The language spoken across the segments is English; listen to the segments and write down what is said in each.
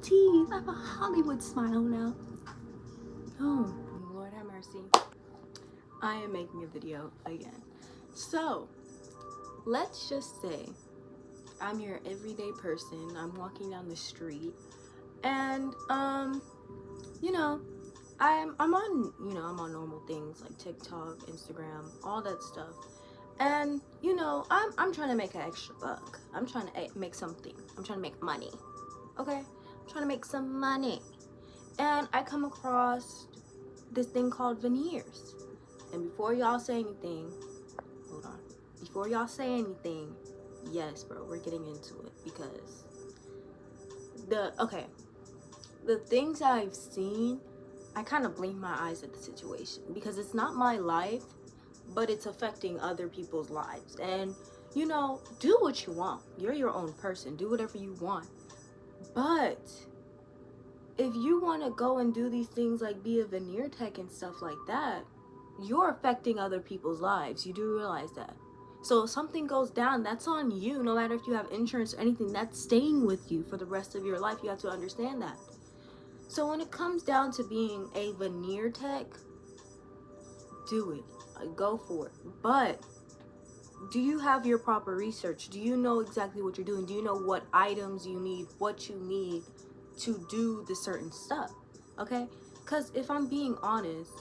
teeth. I have a Hollywood smile now. Oh, Lord have mercy. I am making a video again. So, let's just say I'm your everyday person. I'm walking down the street and you know, I'm on, I'm on normal things like TikTok, Instagram, all that stuff. And I'm trying to make an extra buck. I'm trying to make something. I'm trying to make money. Okay? I'm trying to make some money. And I come across this thing called veneers. And before y'all say anything, hold on. Before y'all say anything, yes, bro, we're getting into it because the things I've seen, I kind of blink my eyes at the situation because it's not my life, but it's affecting other people's lives. And do what you want. You're your own person. Do whatever you want. But if you want to go and do these things like be a veneer tech and stuff like that, you're affecting other people's lives. You do realize that. So if something goes down, that's on you. No matter if you have insurance or anything, that's staying with you for the rest of your life. You have to understand that. So when it comes down to being a veneer tech, do it. Go for it. But do you have your proper research? Do you know exactly what you're doing? Do you know what items you need, what you need to do the certain stuff? Okay? Because if I'm being honest,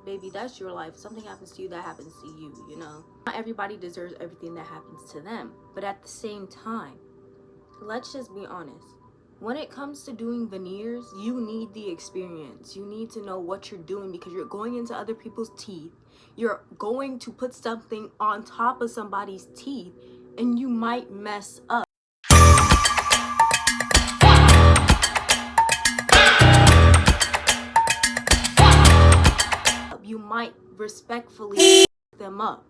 baby, that's your life. Something happens to you, that happens to you, Not everybody deserves everything that happens to them. But at the same time, let's just be honest. When it comes to doing veneers, you need the experience. You need to know what you're doing because you're going into other people's teeth. You're going to put something on top of somebody's teeth and you might mess up. You might respectfully them up.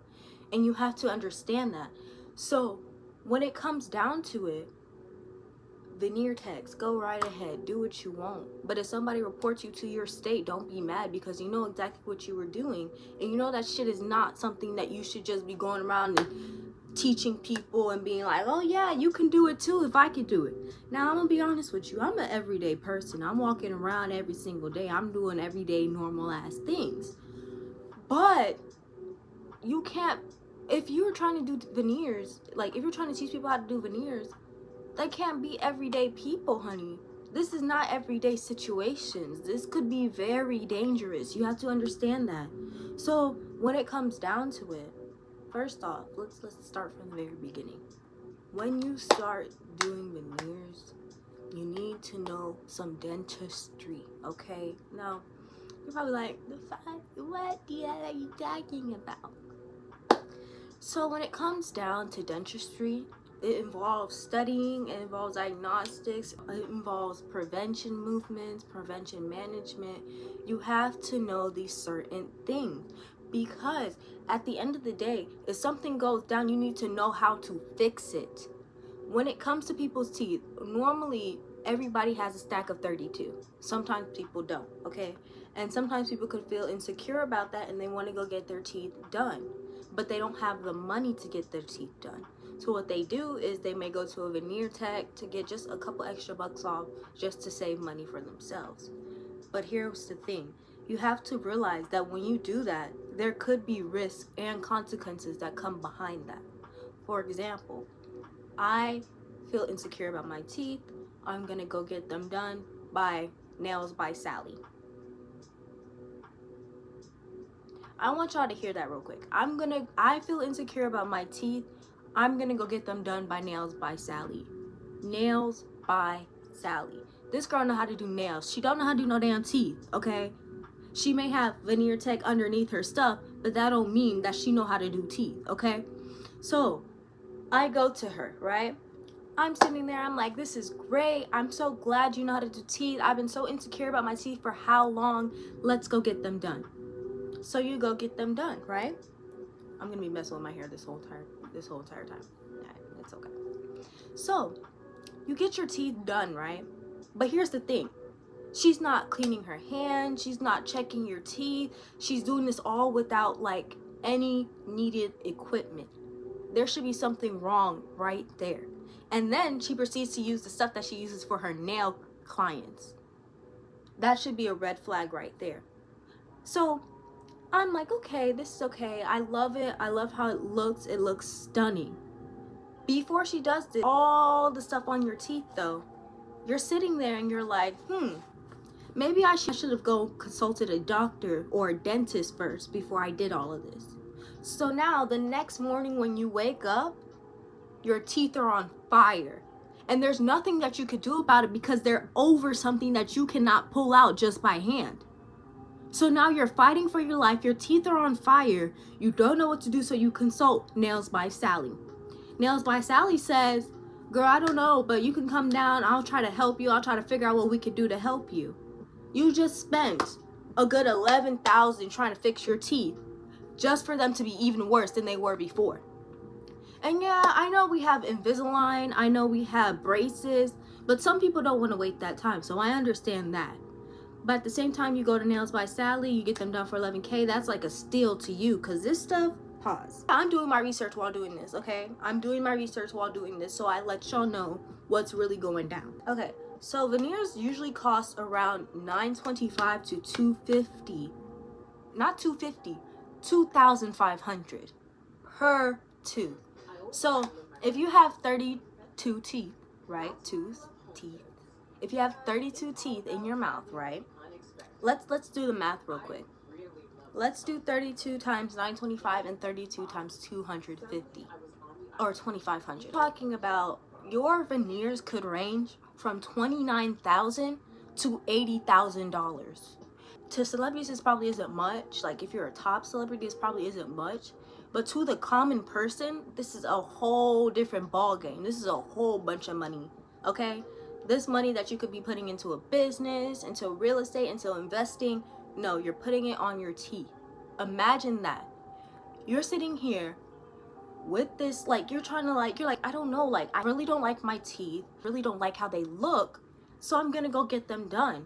And you have to understand that. So when it comes down to it, veneer techs, go right ahead, do what you want. But if somebody reports you to your state, don't be mad because you know exactly what you were doing, and you know that shit is not something that you should just be going around and teaching people and being like, oh yeah, you can do it too if I could do it. Now I'm gonna be honest with you, I'm an everyday person. I'm walking around every single day. I'm doing everyday normal ass things. But you can't, if you're trying to do veneers, like if you're trying to teach people how to do veneers, they can't be everyday people, honey. This is not everyday situations. This could be very dangerous. You have to understand that. So when it comes down to it, first off, let's start from the very beginning. When you start doing veneers, you need to know some dentistry, okay? Now, you're probably like, what the hell are you talking about? So when it comes down to dentistry, it involves studying, it involves diagnostics, it involves prevention movements, prevention management. You have to know these certain things because at the end of the day, if something goes down, you need to know how to fix it. When it comes to people's teeth, normally everybody has a stack of 32. Sometimes people don't, okay? And sometimes people could feel insecure about that and they want to go get their teeth done, but they don't have the money to get their teeth done. So what they do is they may go to a veneer tech to get just a couple extra bucks off just to save money for themselves. But here's the thing. You have to realize that when you do that, there could be risks and consequences that come behind that. For example, I feel insecure about my teeth. I'm gonna go get them done by Nails by Sally. I want y'all to hear that real quick. I feel insecure about my teeth. I'm gonna go get them done by Nails by Sally. Nails by Sally. This girl know how to do nails. She don't know how to do no damn teeth, okay? She may have veneer tech underneath her stuff, but that don't mean that she know how to do teeth, okay? So I go to her, right? I'm sitting there, I'm like, this is great. I'm so glad you know how to do teeth. I've been so insecure about my teeth for how long? Let's go get them done. So you go get them done, right? I'm gonna be messing with my hair this whole entire time. It's okay. So you get your teeth done, right? But here's the thing. She's not cleaning her hands. She's not checking your teeth. She's doing this all without like any needed equipment. There should be something wrong right there. And then she proceeds to use the stuff that she uses for her nail clients. That should be a red flag right there. So I'm like, okay, this is okay. I love it. I love how it looks. It looks stunning. Before she does this, all the stuff on your teeth though, you're sitting there and you're like, maybe I should have consulted a doctor or a dentist first before I did all of this. So now the next morning when you wake up, your teeth are on fire. And there's nothing that you could do about it because they're over something that you cannot pull out just by hand. So now you're fighting for your life. Your teeth are on fire. You don't know what to do, so you consult Nails by Sally. Nails by Sally says, girl, I don't know, but you can come down. I'll try to help you. I'll try to figure out what we could do to help you. You just spent a good $11,000 trying to fix your teeth just for them to be even worse than they were before. And yeah, I know we have Invisalign. I know we have braces, but some people don't want to wait that time, so I understand that. But at the same time, you go to Nails by Sally, you get them done for $11K. That's like a steal to you, because this stuff, pause. I'm doing my research while doing this, okay? I'm doing my research while doing this, so I let y'all know what's really going down. Okay, so veneers usually cost around $925 to $250. Not $250, $2,500 per tooth. So if you have 32 teeth, right? Teeth. If you have 32 teeth in your mouth, right? Let's do the math real quick. Let's do 32 times 925 and 32 times 250 or 2,500. Talking about your veneers could range from $29,000 to $80,000. To celebrities, this probably isn't much. Like if you're a top celebrity, this probably isn't much. But to the common person, this is a whole different ball game. This is a whole bunch of money, okay? This money that you could be putting into a business, into real estate, into investing. No, you're putting it on your teeth. Imagine that. You're sitting here with this, like, you're like, I don't know, like, I really don't like my teeth, really don't like how they look, so I'm gonna go get them done.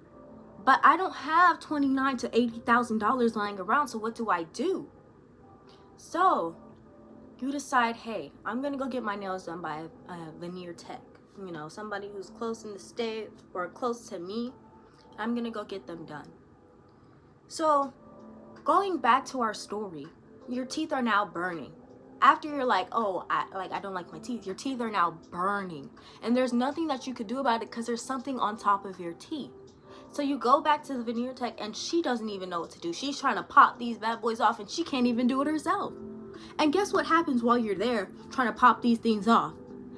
But I don't have $29,000 to $80,000 lying around, so what do I do? So you decide, hey, I'm gonna go get my nails done by Veneer Tech. You know, somebody who's close in the state or close to me. I'm gonna go get them done. So going back to our story, your teeth are now burning. After you're like, oh, I don't like my teeth, your teeth are now burning. And there's nothing that you could do about it because there's something on top of your teeth. So you go back to the Veneer Tech and she doesn't even know what to do. She's trying to pop these bad boys off and she can't even do it herself. And guess what happens while you're there trying to pop these things off?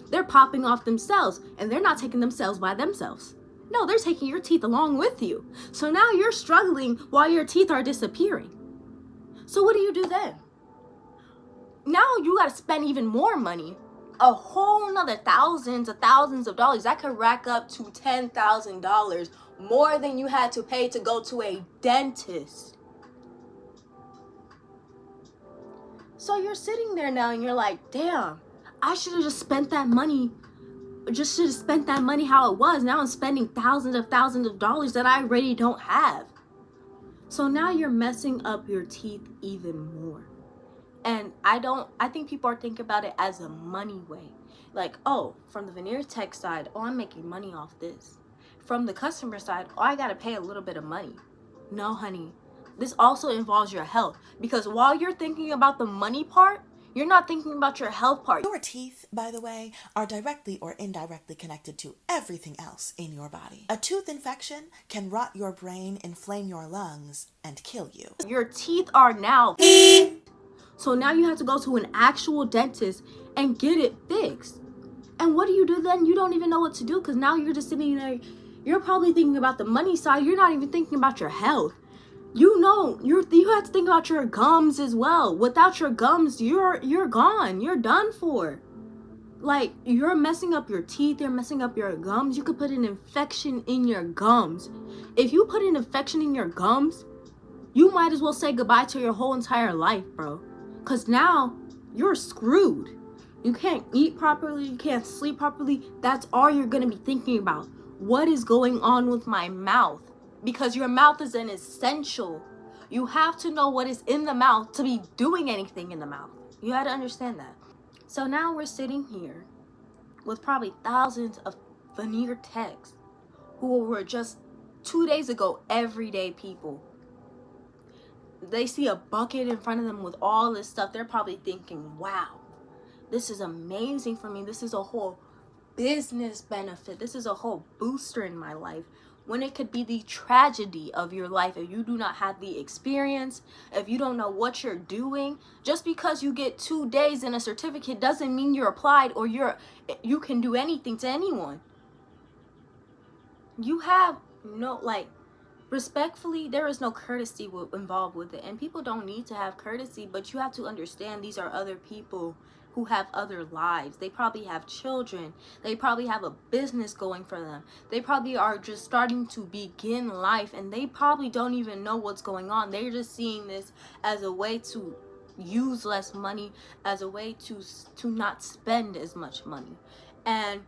They're popping off themselves, and they're not taking themselves by themselves. No, they're taking your teeth along with you. So now you're struggling while your teeth are disappearing. So what do you do then? Now you got to spend even more money. A whole nother thousands of dollars. That could rack up to $10,000 more than you had to pay to go to a dentist. So you're sitting there now and you're like, damn, I should have just spent that money. How it was. Now I'm spending thousands of dollars that I already don't have. So now you're messing up your teeth even more. And I think people are thinking about it as a money way. Like, oh, from the Veneer Tech side, oh, I'm making money off this. From the customer side, oh, I gotta pay a little bit of money. No, honey. This also involves your health. Because while you're thinking about the money part, you're not thinking about your health part. Your teeth, by the way, are directly or indirectly connected to everything else in your body. A tooth infection can rot your brain, inflame your lungs, and kill you. Your teeth are now so now you have to go to an actual dentist and get it fixed. And what do you do then? You don't even know what to do because now you're just sitting there. You're probably thinking about the money side. You're not even thinking about your health. You know, you have to think about your gums as well. Without your gums, you're gone. You're done for. Like, you're messing up your teeth. You're messing up your gums. You could put an infection in your gums. If you put an infection in your gums, you might as well say goodbye to your whole entire life, bro. Because now you're screwed. You can't eat properly. You can't sleep properly. That's all you're going to be thinking about. What is going on with my mouth? Because your mouth is an essential. You have to know what is in the mouth to be doing anything in the mouth. You had to understand that. So now we're sitting here with probably thousands of Veneer Techs who were just 2 days ago everyday people. They see a bucket in front of them with all this stuff. They're probably thinking, wow, this is amazing for me. This is a whole business benefit. This is a whole booster in my life. When it could be the tragedy of your life if you do not have the experience, if you don't know what you're doing. Just because you get 2 days in a certificate doesn't mean you're applied or you can do anything to anyone. You have no, like, respectfully, there is no courtesy involved with it, and people don't need to have courtesy, but you have to understand these are other people who have other lives. They probably have children. They probably have a business going for them. They probably are just starting to begin life, and they probably don't even know what's going on. They're just seeing this as a way to use less money, as a way to not spend as much money. And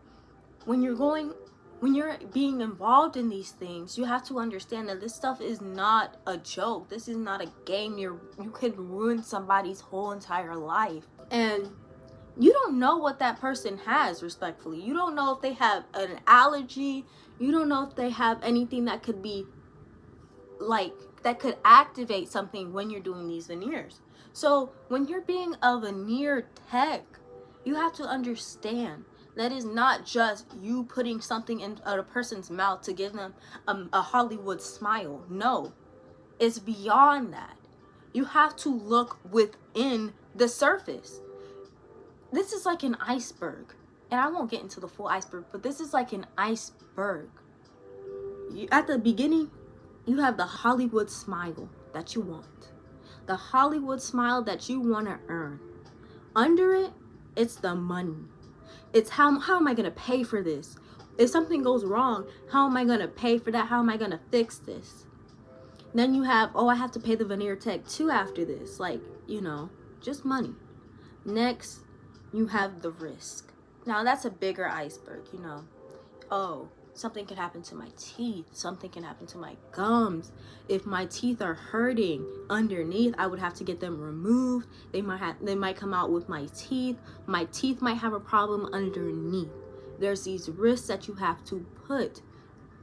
when you're being involved in these things, you have to understand that this stuff is not a joke. This is not a game. You could ruin somebody's whole entire life. And you don't know what that person has, respectfully. You don't know if they have an allergy. You don't know if they have anything that could be like, that could activate something when you're doing these veneers. So when you're being a veneer tech, you have to understand that is not just you putting something in a person's mouth to give them a Hollywood smile. No, it's beyond that. You have to look within the surface. This is like an iceberg. And I won't get into the full iceberg, but this is like an iceberg. At the beginning, you have the Hollywood smile that you want. The Hollywood smile that you want to earn. Under it, it's the money. It's how am I going to pay for this? If something goes wrong, how am I going to pay for that? How am I going to fix this? Then you have, I have to pay the Veneer Tech too after this. Like, just money. Next, you have the risk. Now, that's a bigger iceberg, Oh, something can happen to my teeth. Something can happen to my gums. If my teeth are hurting underneath, I would have to get them removed. They might come out with my teeth. My teeth might have a problem underneath. There's these risks that you have to put.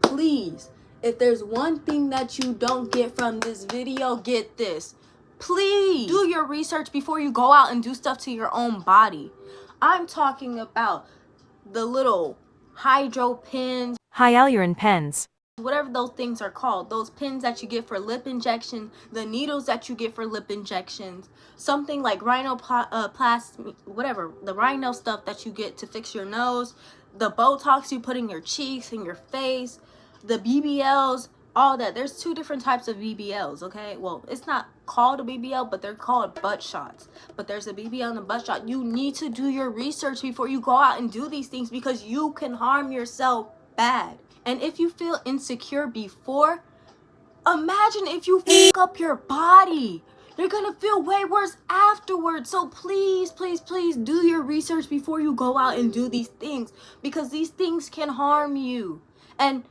Please, if there's one thing that you don't get from this video, get this. Please do your research before you go out and do stuff to your own body. I'm talking about the little hydro pins, Hyaluron pens, whatever those things are called, those pins that you get for lip injection, the needles that you get for lip injections, something like rhinoplasty, whatever, the rhino stuff that you get to fix your nose, the Botox you put in your cheeks and your face, the BBLs, all that. There's 2 different types of BBLs, okay? Well, it's not called a BBL, but they're called butt shots. But there's a BBL and a butt shot. You need to do your research before you go out and do these things, because you can harm yourself bad. And if you feel insecure before, imagine if you fuck up your body. You're gonna feel way worse afterwards. So please, please, please do your research before you go out and do these things, because these things can harm you. And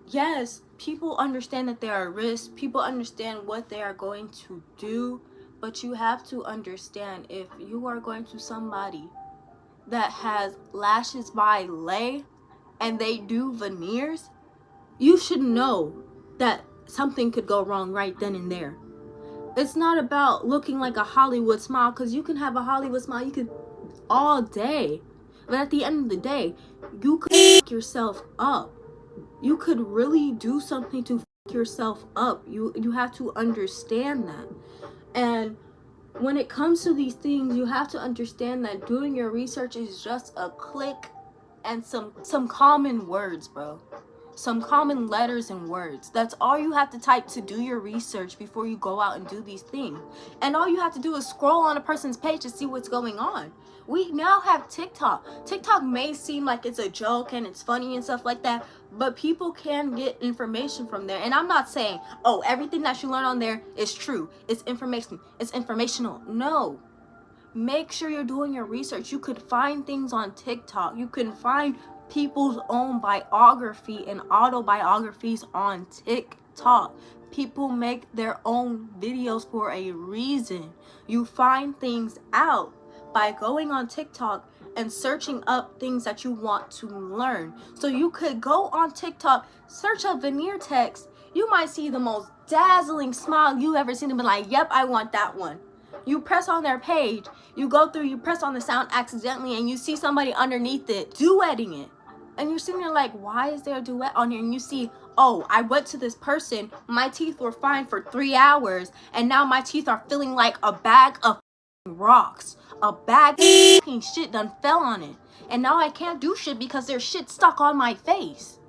yes, people understand that there are risks. People understand what they are going to do. But you have to understand, if you are going to somebody that has lashes by lay and they do veneers, you should know that something could go wrong right then and there. It's not about looking like a Hollywood smile, because you can have a Hollywood smile, you could all day. But at the end of the day, you could fuck yourself up. You could really do something to fuck yourself up. You have to understand that. And when it comes to these things, you have to understand that doing your research is just a click and some common words, bro. Some common letters and words. That's all you have to type to do your research before you go out and do these things. And all you have to do is scroll on a person's page to see what's going on. We now have TikTok. TikTok may seem like it's a joke and it's funny and stuff like that, but people can get information from there. And I'm not saying, everything that you learn on there is true. It's information. It's informational. No. Make sure you're doing your research. You could find things on TikTok. You can find people's own biography and autobiographies on TikTok. People make their own videos for a reason. You find things out by going on TikTok and searching up things that you want to learn. So you could go on TikTok, search up Veneer Tech. You might see the most dazzling smile you ever seen and be like, yep, I want that one. You press on their page, you go through, you press on the sound accidentally, and you see somebody underneath it duetting it. And you're sitting there like, why is there a duet on here? And you see, oh, I went to this person, my teeth were fine for 3 hours, and now my teeth are feeling like a bag of rocks. A bag of shit done fell on it. And now I can't do shit because there's shit stuck on my face.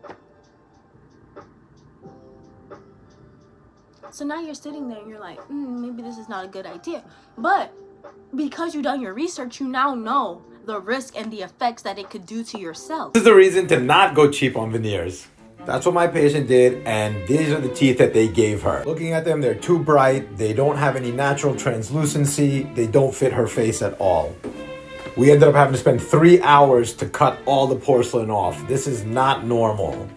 So now you're sitting there and you're like, maybe this is not a good idea. But because you've done your research, you now know the risk and the effects that it could do to yourself. This is the reason to not go cheap on veneers. That's what my patient did, and these are the teeth that they gave her. Looking at them, they're too bright, they don't have any natural translucency, they don't fit her face at all. We ended up having to spend 3 hours to cut all the porcelain off. This is not normal.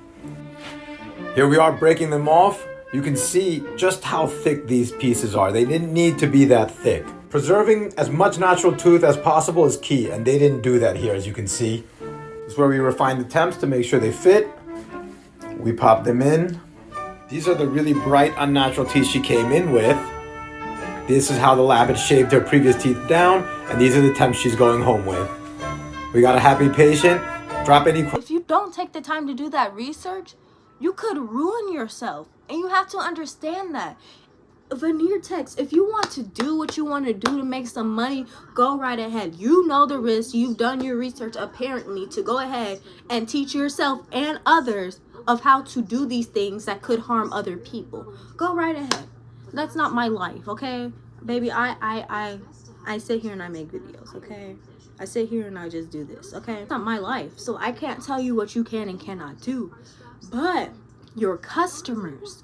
Here we are breaking them off. You can see just how thick these pieces are. They didn't need to be that thick. Preserving as much natural tooth as possible is key, and they didn't do that here, as you can see. This is where we refine the temps to make sure they fit. We pop them in. These are the really bright, unnatural teeth she came in with. This is how the lab had shaved her previous teeth down, and these are the temps she's going home with. We got a happy patient. Drop any questions. If you don't take the time to do that research, you could ruin yourself. And you have to understand that. Veneer Tech, if you want to do what you want to do to make some money, go right ahead. You know the risk. You've done your research apparently to go ahead and teach yourself and others of how to do these things that could harm other people. Go right ahead. That's not my life, okay? Baby, I sit here and I make videos, okay? I sit here and I just do this, okay? It's not my life, so I can't tell you what you can and cannot do. But your customers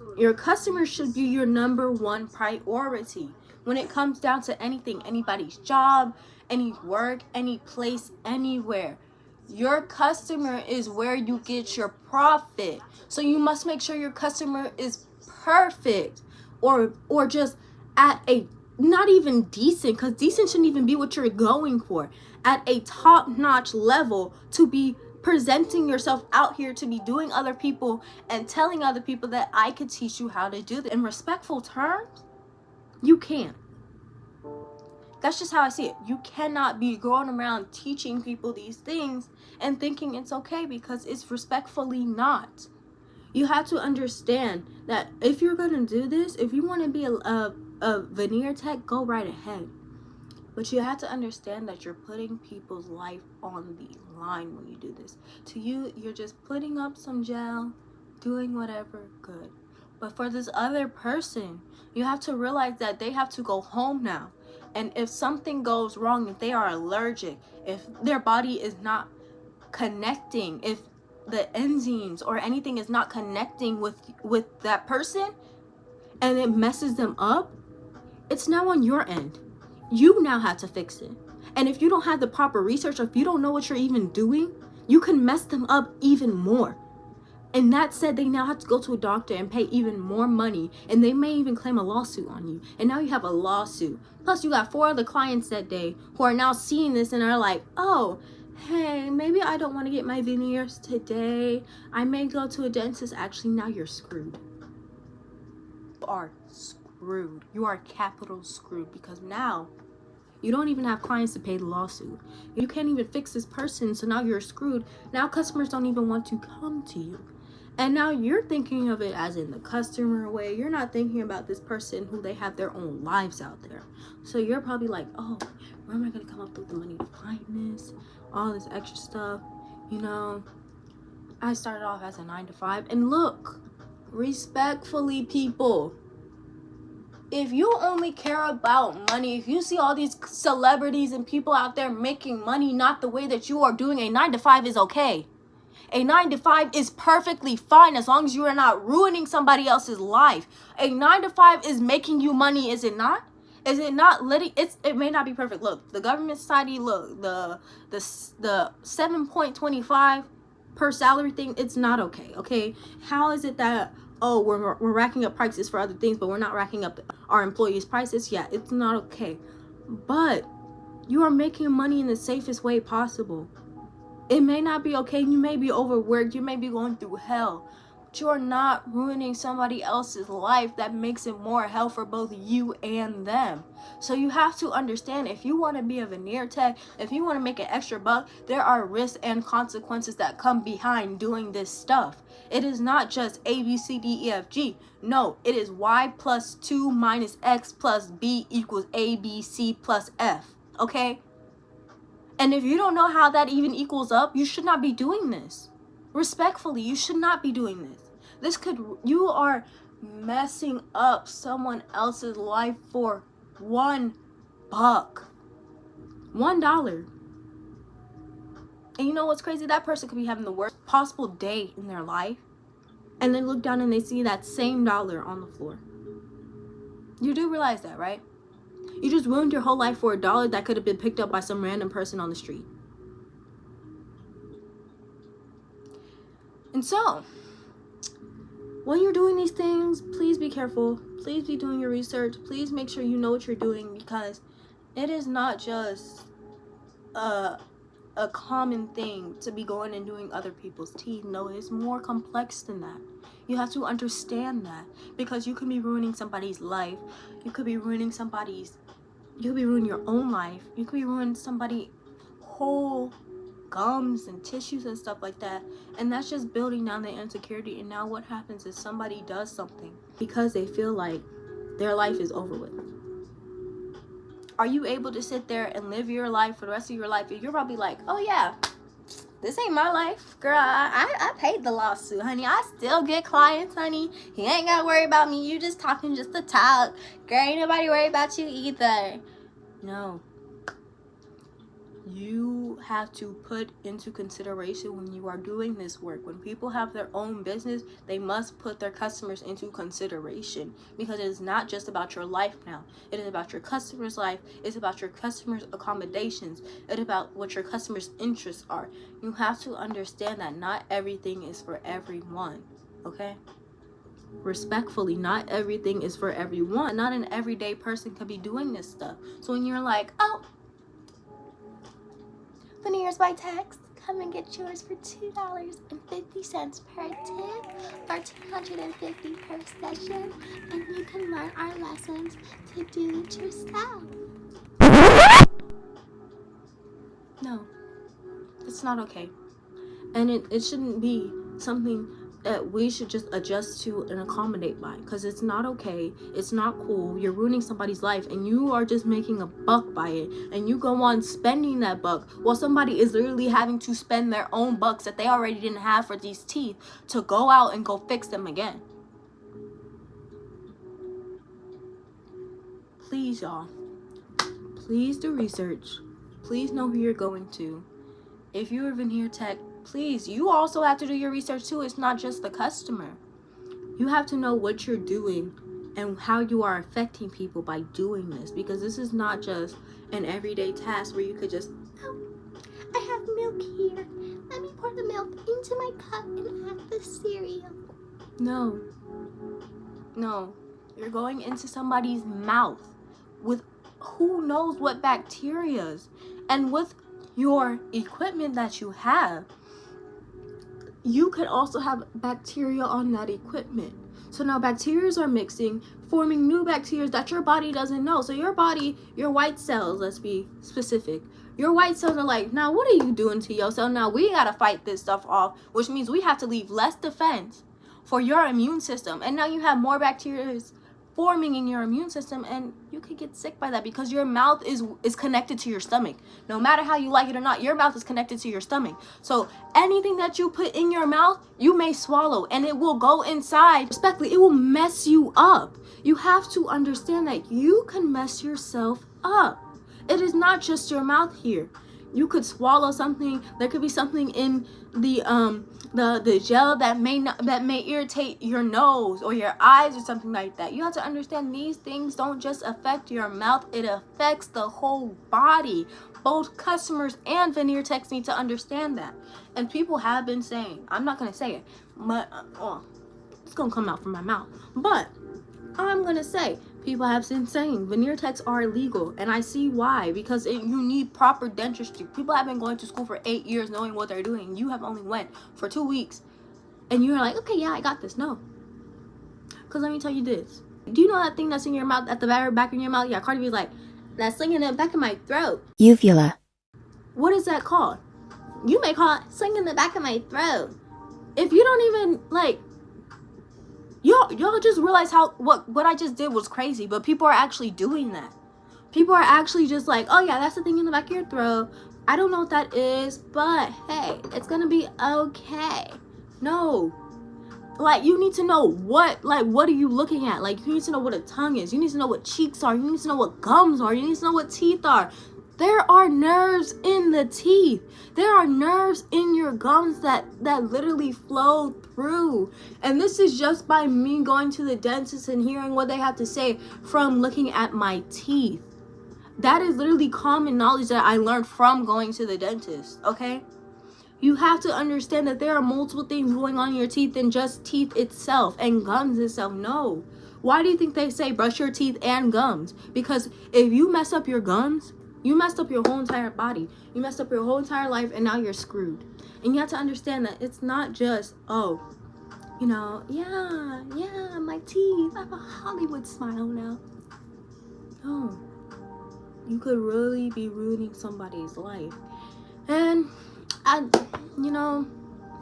should be your number one priority when it comes down to anything, anybody's job, any work, any place, anywhere. Your customer is where you get your profit. So you must make sure your customer is perfect or just at a, not even decent, because decent shouldn't even be what you're going for, at a top-notch level to be presenting yourself out here, to be doing other people and telling other people that I could teach you how to do this in respectful terms. You can't. That's just how I see it. You cannot be going around teaching people these things and thinking it's okay, because it's respectfully not. You have to understand that if you're going to do this, if you want to be a Veneer Tech, go right ahead. But you have to understand that you're putting people's life on the line when you do this. To you, you're just putting up some gel, doing whatever, good. But for this other person, you have to realize that they have to go home now. And if something goes wrong, if they are allergic, if their body is not connecting, if the enzymes or anything is not connecting with that person and it messes them up, it's now on your end. You now have to fix it. And if you don't have the proper research, or if you don't know what you're even doing, you can mess them up even more. And that said, they now have to go to a doctor and pay even more money, and they may even claim a lawsuit on you. And now you have a lawsuit. Plus, you got 4 other clients that day who are now seeing this and are like, oh, hey, maybe I don't want to get my veneers today. I may go to a dentist. Actually, now you're screwed. You are screwed. You are capital screwed, because now you don't even have clients to pay the lawsuit. You can't even fix this person, so now you're screwed. Now customers don't even want to come to you. And now you're thinking of it as in the customer way. You're not thinking about this person who they have their own lives out there. So you're probably like, oh, where am I going to come up with the money to find this? All this extra stuff. You know, I started off as a 9-to-5. And look, respectfully, people, if you only care about money, if you see all these celebrities and people out there making money not the way that you are doing, a 9-to-5 is okay. A 9-to-5 is perfectly fine as long as you are not ruining somebody else's life. A 9-to-5 is making you money, is it not? Is it not letting it may not be perfect. Look, the government society, look, the 7.25 per salary thing, it's not okay. Okay, how is it that, oh, we're racking up prices for other things, but we're not racking up our employees' prices? Yeah, it's not okay. But You are making money in the safest way possible. It may not be okay. You may be overworked. You may be going through hell. But you are not ruining somebody else's life that makes it more hell for both you and them. So you have to understand, if you want to be a veneer tech, if you want to make an extra buck, there are risks and consequences that come behind doing this stuff. It is not just A, B, C, D, E, F, G. No, it is Y plus 2 minus X plus B equals A, B, C plus F. Okay? And if you don't know how that even equals up, you should not be doing this. Respectfully, you should not be doing this. You are messing up someone else's life for $1. $1. And you know what's crazy? That person could be having the worst possible day in their life, and they look down and they see that same dollar on the floor. You do realize that, right? You just ruined your whole life for $1 that could have been picked up by some random person on the street. And so, when you're doing these things, please be careful. Please be doing your research. Please make sure you know what you're doing, because it is not just a common thing to be going and doing other people's teeth. No, it's more complex than that. You have to understand that, because you could be ruining somebody's life. You could be ruining your own life. You could be ruining somebody's whole gums and tissues and stuff like that. And that's just building down their insecurity. And now what happens is somebody does something because they feel like their life is over with. Are you able to sit there and live your life for the rest of your life? You're probably like, oh yeah, this ain't my life, girl. I paid the lawsuit, honey. I still get clients, honey. He ain't gotta worry about me. You just talking just to talk. Girl, ain't nobody worry about you either. No. You have to put into consideration when you are doing this work. When people have their own business, they must put their customers into consideration, because it is not just about your life now. It is about your customer's life. It's about your customer's accommodations. It's about what your customer's interests are. You have to understand that not everything is for everyone, okay? Respectfully, not everything is for everyone. Not an everyday person could be doing this stuff. So when you're like, oh, veneers by text, come and get yours for $2.50 per tip, or $250 per session, and you can learn our lessons to do it yourself. No, it's not okay. And it shouldn't be something that we should just adjust to and accommodate by, because it's not okay. It's not cool. You're ruining somebody's life, and you are just making a buck by it, and you go on spending that buck while somebody is literally having to spend their own bucks that they already didn't have for these teeth to go out and go fix them again. Please, y'all, please do research. Please know who you're going to. If you're a Veneer Tech, please, you also have to do your research too. It's not just the customer. You have to know what you're doing and how you are affecting people by doing this, because this is not just an everyday task where you could just, oh, I have milk here. Let me pour the milk into my cup and add the cereal. No. You're going into somebody's mouth with who knows what bacterias, and with your equipment that you have, you could also have bacteria on that equipment. So now bacteria are mixing, forming new bacteria that your body doesn't know. So your body, your white cells, let's be specific, your white cells are like, now what are you doing to yourself? Now we gotta fight this stuff off, which means we have to leave less defense for your immune system. And now you have more bacteria forming in your immune system, and you could get sick by that, because your mouth is connected to your stomach. No matter how you like it or not, your mouth is connected to your stomach. So anything that you put in your mouth, you may swallow, and it will go inside. Respectfully, it will mess you up. You have to understand that you can mess yourself up. It is not just your mouth here. You could swallow something. There could be something in the gel that may irritate your nose or your eyes or something like that. You have to understand these things don't just affect your mouth. It affects the whole body. Both customers and veneer techs need to understand that. And people have been saying, I'm not gonna say it, but it's gonna come out from my mouth. But I'm gonna say, People have been saying veneer techs are illegal, and I see why, because you need proper dentistry. People have been going to school for 8 years knowing what they're doing. You have only went for 2 weeks and you're like, okay, yeah, I got this. No, because let me tell you this. Do you know that thing that's in your mouth, at the very back of your mouth? Yeah, Cardi B's like, that's singing in the back of my throat. Uvula. What is that called? You may call it singing in the back of my throat. If you don't even, like, y'all just realize how what I just did was crazy, but people are actually doing that. People are actually just like, oh yeah, that's the thing in the back of your throat. I don't know what that is, but hey, it's gonna be okay. No, like, you need to know what are you looking at? Like, you need to know what a tongue is. You need to know what cheeks are. You need to know what gums are. You need to know what teeth are. There are nerves in the teeth. There are nerves in your gums that literally flow through. And this is just by me going to the dentist and hearing what they have to say from looking at my teeth. That is literally common knowledge that I learned from going to the dentist, okay? You have to understand that there are multiple things going on in your teeth than just teeth itself and gums itself. No. Why do you think they say brush your teeth and gums? Because if you mess up your gums, you messed up your whole entire body. You messed up your whole entire life, and now you're screwed. And you have to understand that it's not just, oh, you know, yeah, my teeth, I have a Hollywood smile now. No. You could really be ruining somebody's life. And you know,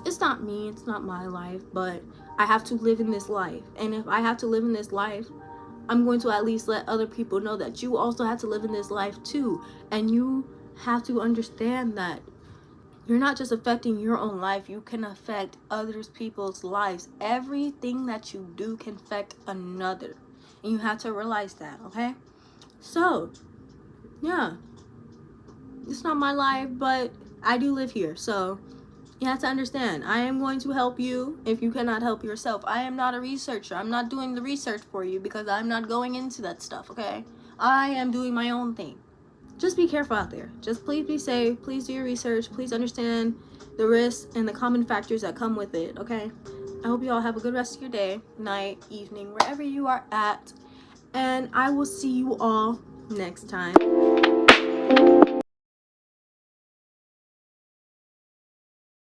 it's not me, it's not my life, but I have to live in this life. And if I have to live in this life, I'm going to at least let other people know that you also have to live in this life too. And you have to understand that you're not just affecting your own life, you can affect other people's lives. Everything that you do can affect another. And you have to realize that, okay? So, yeah. It's not my life, but I do live here. So, you have to understand, I am going to help you if you cannot help yourself. I am not a researcher. I'm not doing the research for you because I'm not going into that stuff, okay? I am doing my own thing. Just be careful out there. Just please be safe. Please do your research. Please understand the risks and the common factors that come with it, okay? I hope you all have a good rest of your day, night, evening, wherever you are at. And I will see you all next time.